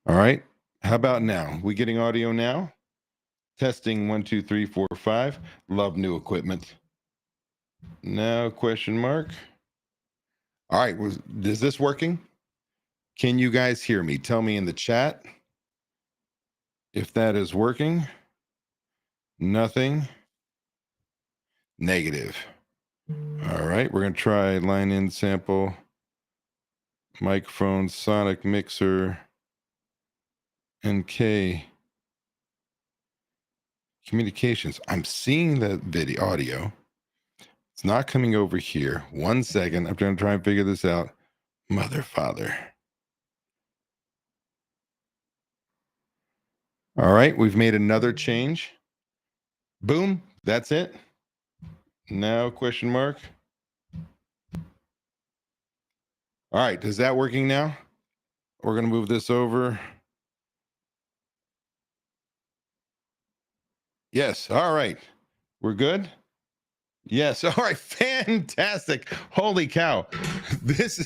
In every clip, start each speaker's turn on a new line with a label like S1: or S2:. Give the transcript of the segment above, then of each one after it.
S1: All right. How about now? We getting audio now? Testing 1, 2, 3, 4, 5. Love new equipment. Now question mark. All right. Is this working? Can you guys hear me? Tell me in the chat if that is working. Nothing. Negative. All right. We're going to try line in sample, microphone, sonic mixer, NK. Communications. I'm seeing the video audio. It's not coming over here. 1 second. I'm going to try and figure this out. Mother, father. All right. We've made another change. Boom. That's it. Now question mark. All right. Is that working now? We're going to move this over. Yes. All right. We're good. Yes. All right. Fantastic. Holy cow. This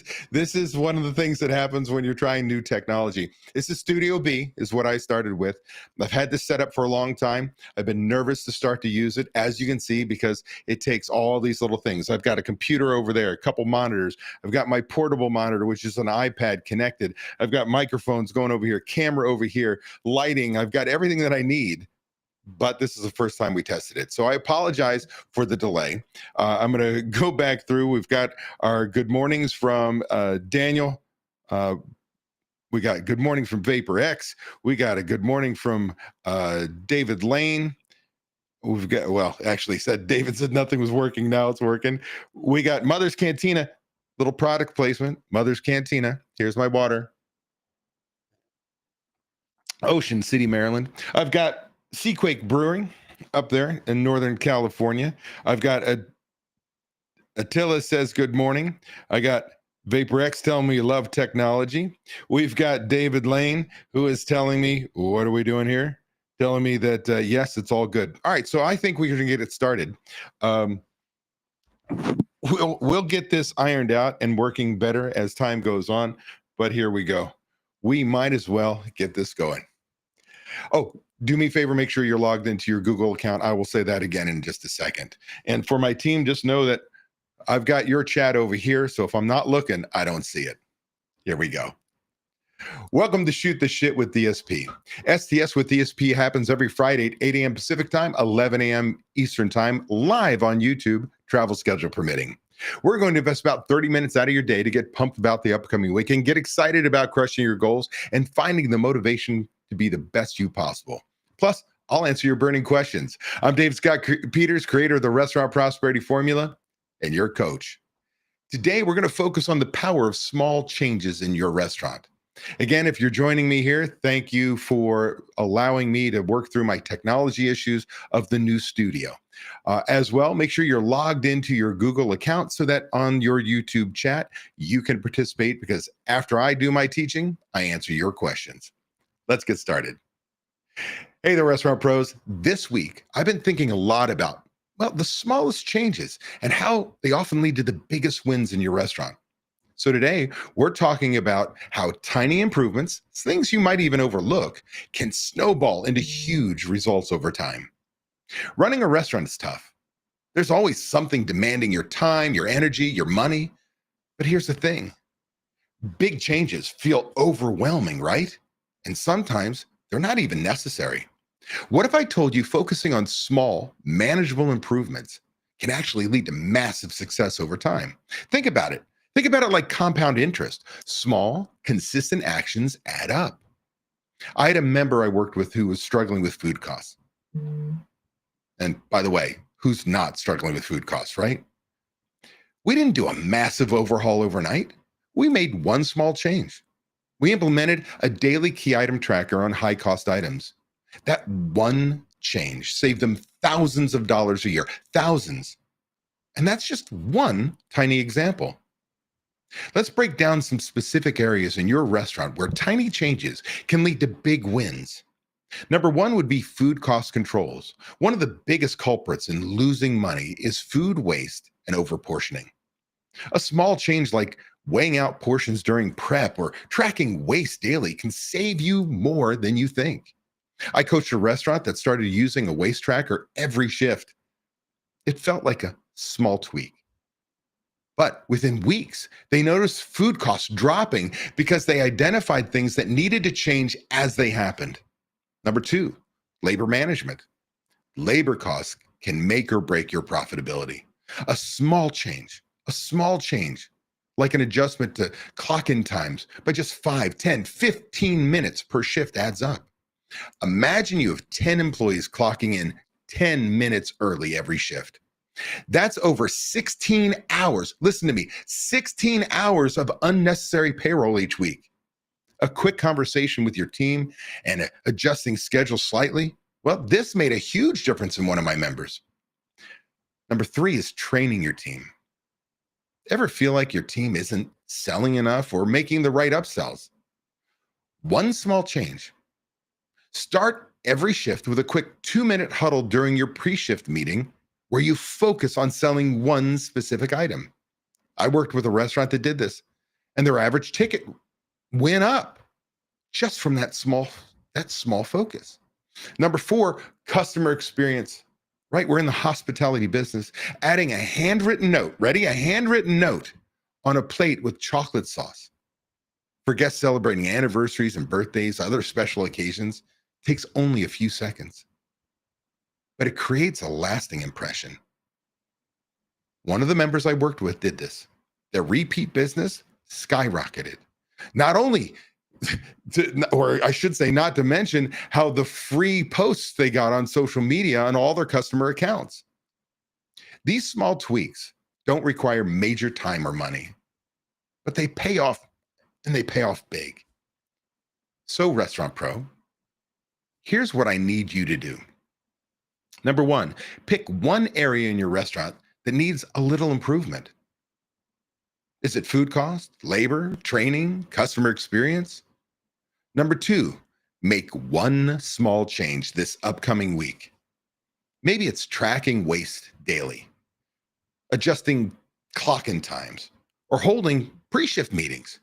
S1: is one of the things that happens when you're trying new technology. This is Studio B is what I started with. I've had this set up for a long time. I've been nervous to start to use it, as you can see, because it takes all these little things. I've got a computer over there, a couple monitors. I've got my portable monitor, which is an iPad connected. I've got microphones going over here, camera over here, lighting. I've got everything that I need. But this is the first time we tested it. So I apologize for the delay. I'm going to go back through. We've got our good mornings from Daniel. We got good morning from Vapor X. We got a good morning from David Lane. We've got, well, actually said David said nothing was working. Now it's working. We got Mother's Cantina, little product placement. Mother's Cantina. Here's my water. Ocean City, Maryland. I've got Seaquake Brewing up there in Northern California. I've got Attila says good morning. I got Vapor X telling me you love technology. We've got David Lane who is telling me, what are we doing here? Telling me that, yes, it's all good. All right, so I think we can get it started. We'll get this ironed out and working better as time goes on, but here we go. We might as well get this going. Oh, do me a favor, make sure you're logged into your Google account. I will say that again in just a second. And for my team, just know that I've got your chat over here. So if I'm not looking, I don't see it. Here we go. Welcome to Shoot the Shit with DSP. STS with DSP happens every Friday at 8 a.m. Pacific time, 11 a.m. Eastern time, live on YouTube, travel schedule permitting. We're going to invest about 30 minutes out of your day to get pumped about the upcoming weekend, get excited about crushing your goals, and finding the motivation to be the best you possible. Plus, I'll answer your burning questions. I'm Dave Scott Peters, creator of the Restaurant Prosperity Formula, and your coach. Today, we're going to focus on the power of small changes in your restaurant. Again, if you're joining me here, thank you for allowing me to work through my technology issues of the new studio. As well, make sure you're logged into your Google account so that on your YouTube chat, you can participate, because after I do my teaching, I answer your questions. Let's get started. Hey there, restaurant pros. This week, I've been thinking a lot about, well, the smallest changes and how they often lead to the biggest wins in your restaurant. So today, we're talking about how tiny improvements, things you might even overlook, can snowball into huge results over time. Running a restaurant is tough. There's always something demanding your time, your energy, your money. But here's the thing. Big changes feel overwhelming, right? And sometimes they're not even necessary. What if I told you focusing on small, manageable improvements can actually lead to massive success over time? Think about it. Think about it like compound interest. Small, consistent actions add up. I had a member I worked with who was struggling with food costs. And by the way, who's not struggling with food costs, right? We didn't do a massive overhaul overnight. We made one small change. We implemented a daily key item tracker on high cost items. That one change saved them thousands of dollars a year, thousands. And that's just one tiny example. Let's break down some specific areas in your restaurant where tiny changes can lead to big wins. Number one would be food cost controls. One of the biggest culprits in losing money is food waste and overportioning. A small change like Weighing out portions during prep or tracking waste daily can save you more than you think. I coached a restaurant that started using a waste tracker every shift. It felt like a small tweak. But within weeks, they noticed food costs dropping because they identified things that needed to change as they happened. Number two, labor management. Labor costs can make or break your profitability. A small change, like an adjustment to clock in times by just 5, 10, 15 minutes per shift adds up. Imagine you have 10 employees clocking in 10 minutes early every shift. That's over 16 hours. Listen to me, 16 hours of unnecessary payroll each week. A quick conversation with your team and adjusting schedules slightly. Well, this made a huge difference in one of my members. Number three is training your team. Ever feel like your team isn't selling enough or making the right upsells? One small change. Start every shift with a quick 2-minute huddle during your pre-shift meeting where you focus on selling one specific item. I worked with a restaurant that did this, and their average ticket went up just from that small focus. Number four, customer experience. Right, we're in the hospitality business. Adding a handwritten note, ready? A handwritten note on a plate with chocolate sauce for guests celebrating anniversaries and birthdays, other special occasions, takes only a few seconds. But it creates a lasting impression. One of the members I worked with did this. Their repeat business skyrocketed. Not only or I should say, not to mention how the free posts they got on social media on all their customer accounts. These small tweaks don't require major time or money, but they pay off, and they pay off big. So, Restaurant Pro, here's what I need you to do. Number one, pick one area in your restaurant that needs a little improvement. Is it food cost, labor, training, customer experience? Number two, make one small change this upcoming week. Maybe it's tracking waste daily, adjusting clock-in times, or holding pre-shift meetings.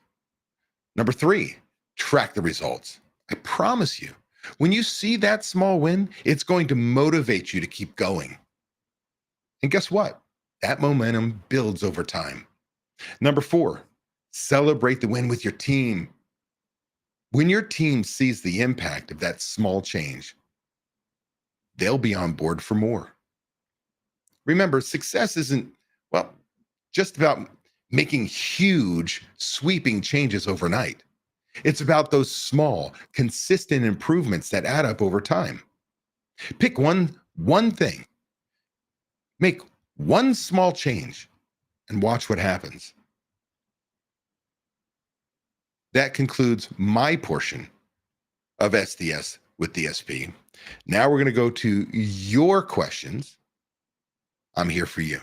S1: Number three, track the results. I promise you, when you see that small win, it's going to motivate you to keep going. And guess what? That momentum builds over time. Number four, celebrate the win with your team. When your team sees the impact of that small change, they'll be on board for more. Remember, success isn't, well, just about making huge, sweeping changes overnight. It's about those small, consistent improvements that add up over time. Pick one thing, make one small change, and watch what happens. That concludes my portion of SDS with DSP. Now we're going to go to your questions. I'm here for you.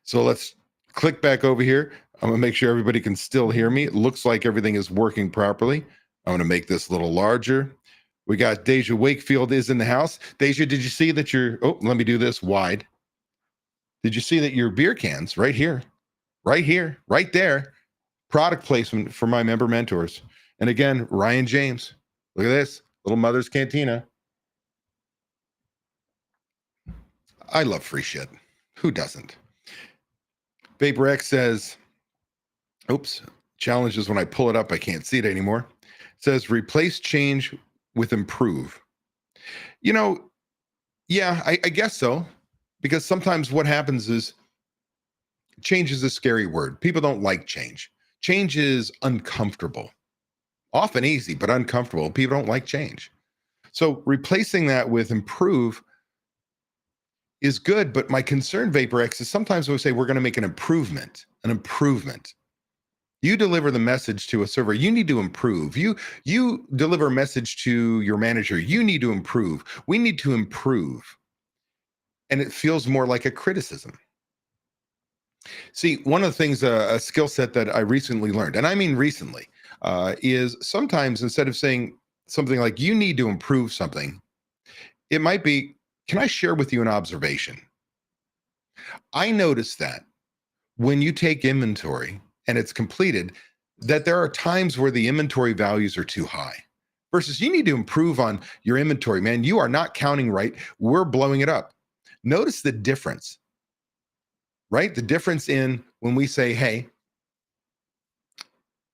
S1: So let's click back over here. I'm going to make sure everybody can still hear me. It looks like everything is working properly. I'm going to make this a little larger. We got Deja Wakefield is in the house. Deja, did you see that let me do this wide. Did you see that your beer cans right here, right there, product placement for my member mentors. And again, Ryan James, look at this, Little Mother's Cantina. I love free shit. Who doesn't? VaporX says, oops, challenges when I pull it up, I can't see it anymore. It says, replace change with improve. Yeah, I guess so. Because sometimes what happens is change is a scary word. People don't like change. Change is uncomfortable, often easy, but uncomfortable. People don't like change. So replacing that with improve is good. But my concern, VaporX, is sometimes we say we're going to make an improvement. You deliver the message to a server, you need to improve. You deliver a message to your manager, you need to improve. We need to improve. And it feels more like a criticism. See, one of the things, a skill set that I recently learned, and I mean recently, is sometimes instead of saying something like, you need to improve something, it might be, can I share with you an observation? I noticed that when you take inventory and it's completed, that there are times where the inventory values are too high versus you need to improve on your inventory, man. You are not counting right. We're blowing it up. Notice the difference, right? The difference in when we say, hey,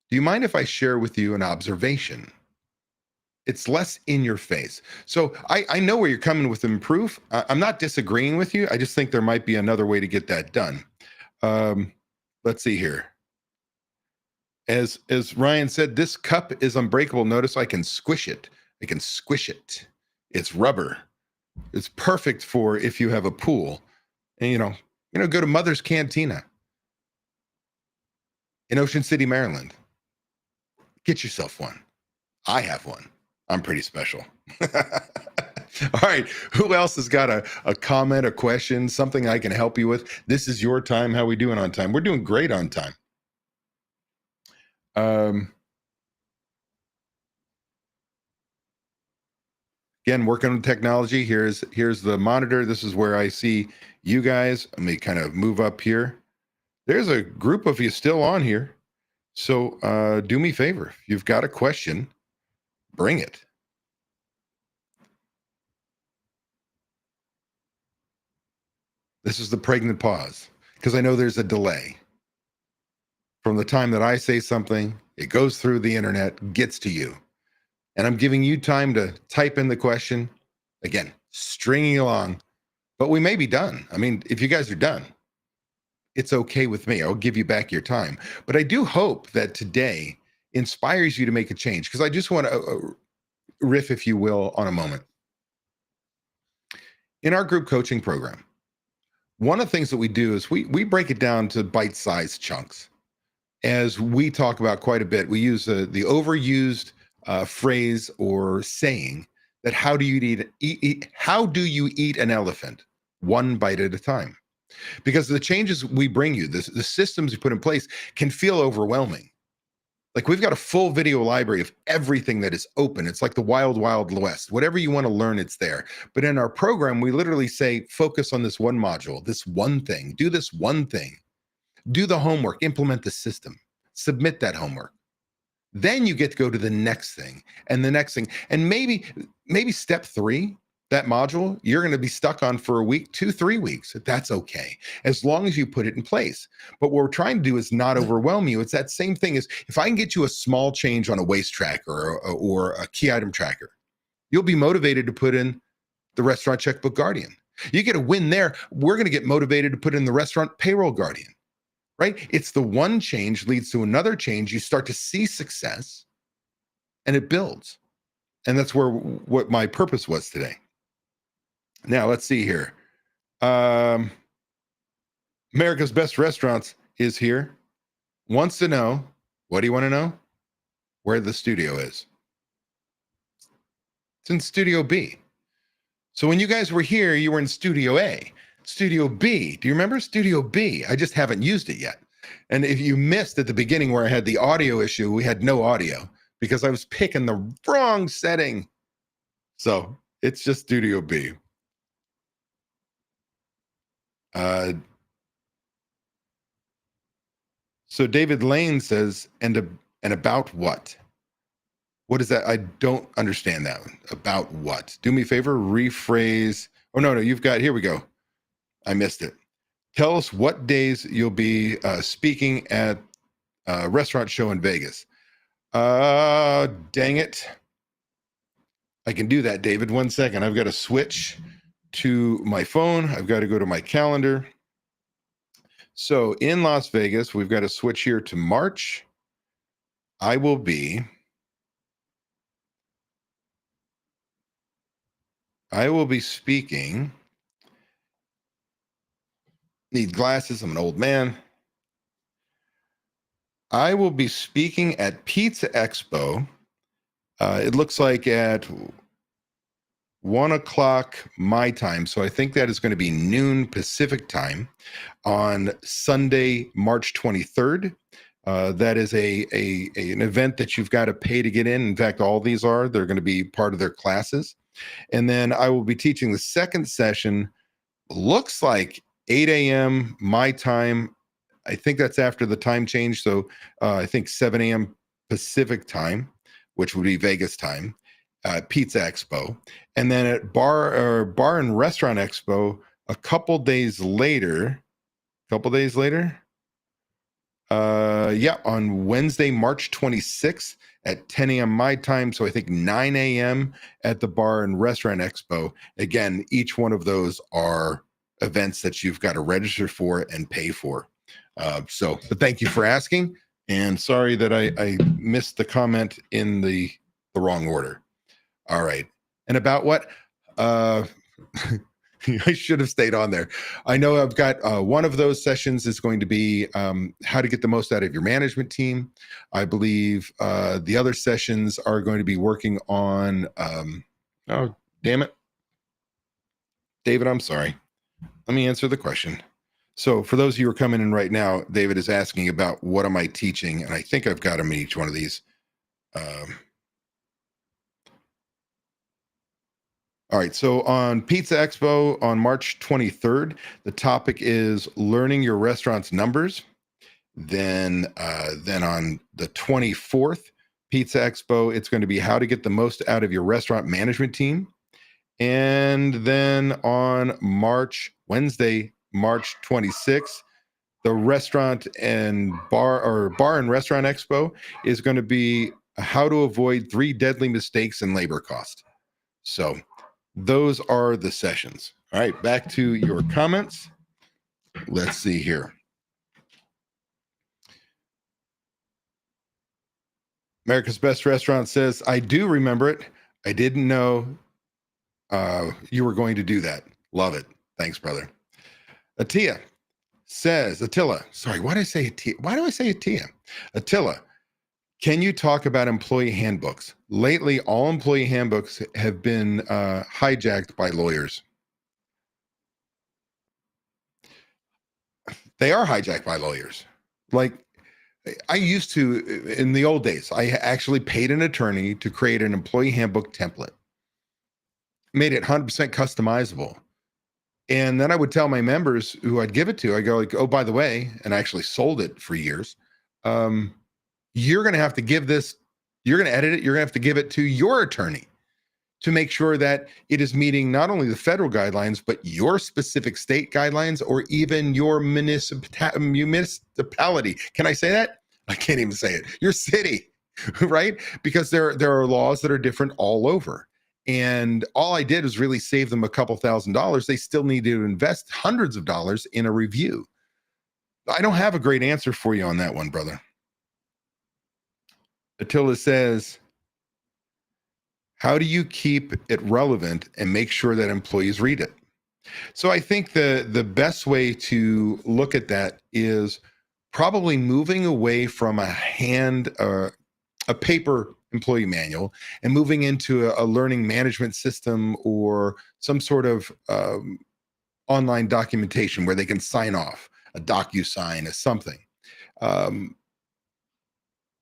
S1: do you mind if I share with you an observation? It's less in your face. So I know where you're coming with improve. I'm not disagreeing with you. I just think there might be another way to get that done. Let's see here. As Ryan said, this cup is unbreakable. Notice I can squish it. I can squish it. It's rubber. It's perfect for if you have a pool. And go to Mother's Cantina in Ocean City, Maryland. Get yourself one. I have one. I'm pretty special. All right. Who else has got a comment, a question, something I can help you with? This is your time. How we doing on time? We're doing great on time. Again, working on technology. Here's the monitor. This is where I see you guys. Let me kind of move up here. There's a group of you still on here. So do me a favor. If you've got a question, bring it. This is the pregnant pause because I know there's a delay. From the time that I say something, it goes through the internet, gets to you. And I'm giving you time to type in the question. Again, stringing along, but we may be done. I mean, if you guys are done, it's okay with me. I'll give you back your time. But I do hope that today inspires you to make a change because I just want to riff, if you will, on a moment. In our group coaching program, one of the things that we do is we break it down to bite-sized chunks. As we talk about quite a bit, we use the overused phrase or saying that how do you eat an elephant? One bite at a time. Because the changes we bring you, the systems you put in place can feel overwhelming. Like we've got a full video library of everything that is open. It's like the wild, wild west. Whatever you want to learn, it's there. But in our program, we literally say, focus on this one module, this one thing, do this one thing, do the homework, implement the system, submit that homework. Then you get to go to the next thing and the next thing. And maybe step 3, that module, you're going to be stuck on for a week, 2-3 weeks. That's okay, as long as you put it in place. But what we're trying to do is not overwhelm you. It's that same thing as if I can get you a small change on a waste tracker or a key item tracker, you'll be motivated to put in the Restaurant Checkbook Guardian. You get a win there. We're going to get motivated to put in the Restaurant Payroll Guardian, right? It's the one change leads to another change. You start to see success and it builds. And that's what my purpose was today. Now, let's see here. America's Best Restaurants is here. Wants to know, what do you want to know? Where the studio is. It's in Studio B. So when you guys were here, you were in Studio A. Studio B, do you remember Studio B? I just haven't used it yet. And if you missed at the beginning where I had the audio issue, we had no audio because I was picking the wrong setting. So it's just Studio B. So David Lane says, and about what? What is that? I don't understand that one. About what? Do me a favor, rephrase. Oh, no, you've got, here we go. I missed it. Tell us what days you'll be speaking at a restaurant show in Vegas. Dang it. I can do that, David. 1 second. I've got to switch to my phone. I've got to go to my calendar. So in Las Vegas, we've got to switch here to March. I will be speaking. Need glasses. I'm an old man. I will be speaking at Pizza Expo. It looks like at 1 o'clock my time. So I think that is going to be noon Pacific time on Sunday, March 23rd. That is an event that you've got to pay to get in. In fact, all these are. They're going to be part of their classes. And then I will be teaching the second session, looks like 8 a.m. my time, I think that's after the time change. So I think 7 a.m. Pacific time, which would be Vegas time, Pizza Expo. And then at Bar and Restaurant Expo, a couple days later, on Wednesday, March 26th at 10 a.m. my time. So I think 9 a.m. at the Bar and Restaurant Expo. Again, each one of those are events that you've got to register for and pay for. But thank you for asking. And sorry that I missed the comment in the wrong order. All right. And about what? I should have stayed on there. I know I've got one of those sessions is going to be how to get the most out of your management team. I believe the other sessions are going to be working on, oh, damn it. David, I'm sorry. Let me answer the question. So for those of you who are coming in right now, David is asking about what am I teaching? And I think I've got them in each one of these. All right, so on Pizza Expo on March 23rd, the topic is learning your restaurant's numbers. Then on the 24th, Pizza Expo, it's going to be how to get the most out of your restaurant management team. And then on Wednesday, March 26th, the restaurant and bar and restaurant expo is going to be how to avoid 3 deadly mistakes in labor cost. So those are the sessions. All right, back to your comments. Let's see here. America's Best Restaurant says, I do remember it. I didn't know you were going to do that. Love it. Thanks, brother. Attila, sorry, why do I say Attila? Why do I say Attila? Attila, can you talk about employee handbooks? Lately, all employee handbooks have been hijacked by lawyers. They are hijacked by lawyers. Like, I used to, in the old days, I actually paid an attorney to create an employee handbook template, made it 100% customizable. And then I would tell my members who I'd give it to, I go like, oh, by the way, and I actually sold it for years. You're going to have to give this, you're going to edit it. You're going to have to give it to your attorney to make sure that it is meeting not only the federal guidelines, but your specific state guidelines or even your municipality. Can I say that? I can't even say it. Your city, right? Because there are laws that are different all over. And all I did was really save them a couple $1,000s. They still need to invest hundreds of dollars in a review. I don't have a great answer for you on that one, brother. Attila says, how do you keep it relevant and make sure that employees read it? So I think the best way to look at that is probably moving away from a paper employee manual and moving into a learning management system or some sort of online documentation where they can sign off, a DocuSign, something.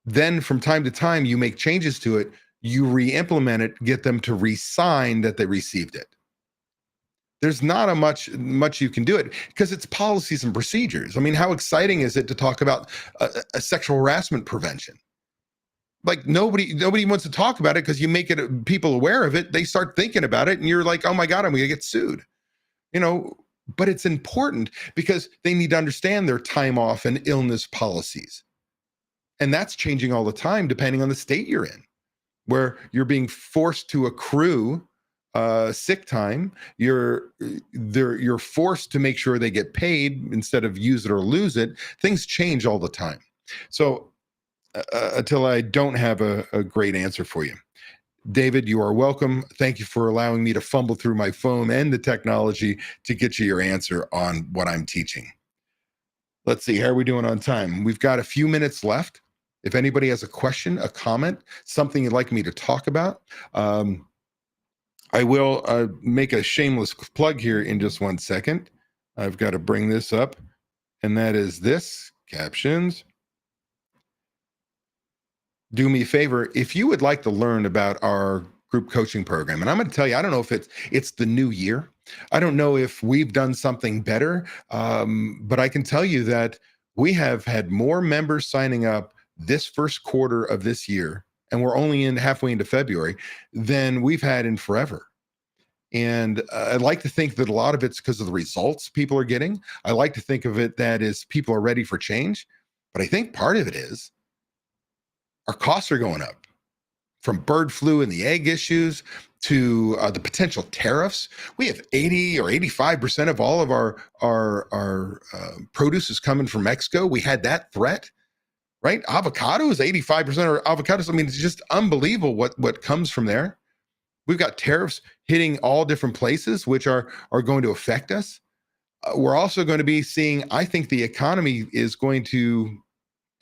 S1: Then from time to time, you make changes to it, you re-implement it, get them to re-sign that they received it. There's not much you can do it because it's policies and procedures. I mean, how exciting is it to talk about a sexual harassment prevention? Like nobody wants to talk about it because you make it people aware of it. They start thinking about it and you're like, oh my God, I'm going to get sued. But it's important because they need to understand their time off and illness policies. And that's changing all the time, depending on the state you're in, where you're being forced to accrue sick time. You're forced to make sure they get paid instead of use it or lose it. Things change all the time. So until I don't have a great answer for you. David, you are welcome. Thank you for allowing me to fumble through my phone and the technology to get you your answer on what I'm teaching. Let's see, how are we doing on time? We've got a few minutes left. If anybody has a question, a comment, something you'd like me to talk about, I will make a shameless plug here in just 1 second. I've got to bring this up, and that is this, captions. Do me a favor, if you would like to learn about our group coaching program, and I'm going to tell you, I don't know if it's the new year. I don't know if we've done something better, but I can tell you that We have had more members signing up this first quarter of this year, and we're only in halfway into February, than we've had in forever. And I'd like to think that a lot of it's because of the results people are getting. I like to think of it that is people are ready for change. But I think part of it is our costs are going up, from bird flu and the egg issues to the potential tariffs. We have 80 or 85% of all of our produce is coming from Mexico. We had that threat, right? Avocados, 85% of avocados. I mean, it's just unbelievable what comes from there. We've got tariffs hitting all different places, which are going to affect us. We're also going to be seeing, I think the economy is going to,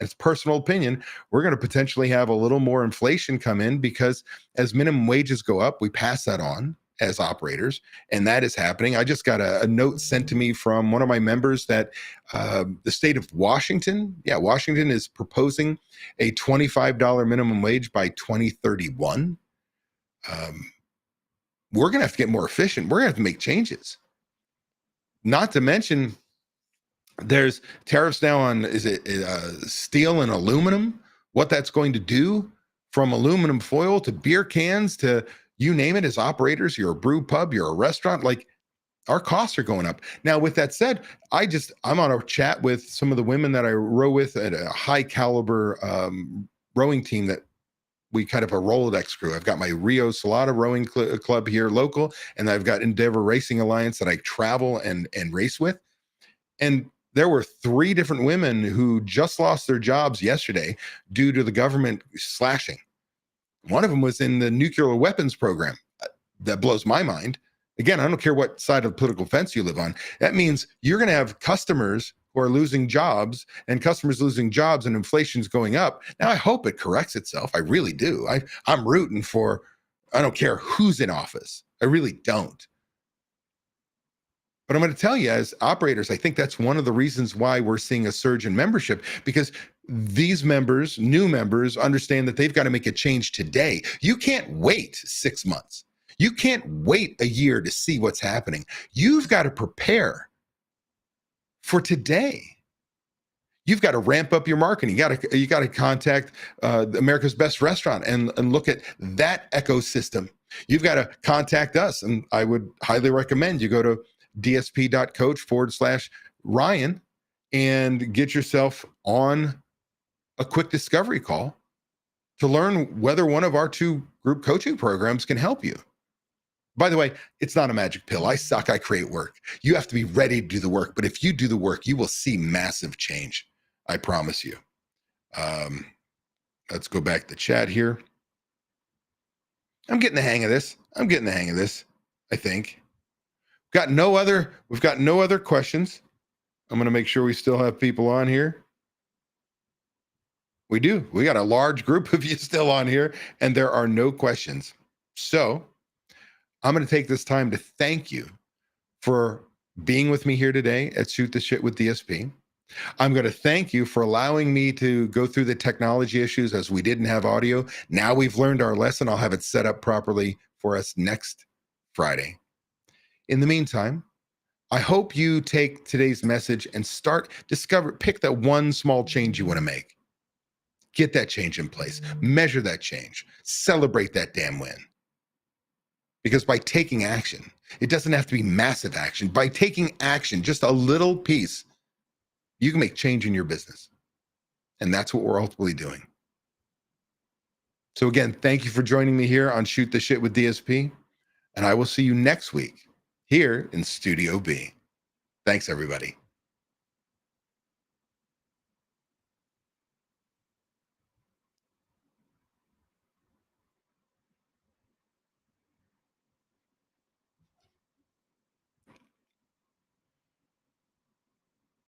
S1: it's personal opinion, we're going to potentially have a little more inflation come in, because as minimum wages go up, we pass that on as operators, and that is happening. I just got a note sent to me from one of my members that the state of Washington, Washington is proposing a $25 minimum wage by 2031. We're going to have to get more efficient. We're going to have to make changes. Not to mention, there's tariffs now on, is it steel and aluminum? What that's going to do, from aluminum foil to beer cans to you name it. As operators, you're a brew pub, you're a restaurant, like, our costs are going up. Now, with that said, I'm on a chat with some of the women that I row with at a high caliber rowing team that we kind of a Rolodex crew. I've got my Rio Salada rowing club here local, and I've got Endeavor Racing Alliance that I travel and race with. And there were 3 different women who just lost their jobs yesterday due to the government slashing. One of them was in the nuclear weapons program. That blows my mind. Again, I don't care what side of the political fence you live on. That means you're going to have customers who are losing jobs, and customers losing jobs, and inflation's going up. Now, I hope it corrects itself. I really do. I'm rooting for, I don't care who's in office. I really don't. But I'm going to tell you, as operators, I think that's one of the reasons why we're seeing a surge in membership, because these members, new members, understand that they've got to make a change today. You can't wait 6 months. You can't wait a year to see what's happening. You've got to prepare for today. You've got to ramp up your marketing. You got to contact America's Best Restaurant and look at that ecosystem. You've got to contact us, and I would highly recommend you go to dsp.coach/Ryan and get yourself on a quick discovery call to learn whether one of our 2 group coaching programs can help you. By the way, it's not a magic pill. I suck, I create work. You have to be ready to do the work. But if you do the work, you will see massive change. I promise you. Let's go back to chat here. I'm getting the hang of this. I think. We've got no other questions. I'm going to make sure we still have people on here. We do. We got a large group of you still on here, and there are no questions. So I'm going to take this time to thank you for being with me here today at Shoot the Shit with DSP. I'm going to thank you for allowing me to go through the technology issues, as we didn't have audio. Now we've learned our lesson. I'll have it set up properly for us next Friday. In the meantime, I hope you take today's message and pick that one small change you want to make. Get that change in place. Measure that change. Celebrate that damn win. Because by taking action, it doesn't have to be massive action. By taking action, just a little piece, you can make change in your business. And that's what we're ultimately doing. So again, thank you for joining me here on Shoot the Shit with DSP. And I will see you next week here in Studio B. Thanks, everybody.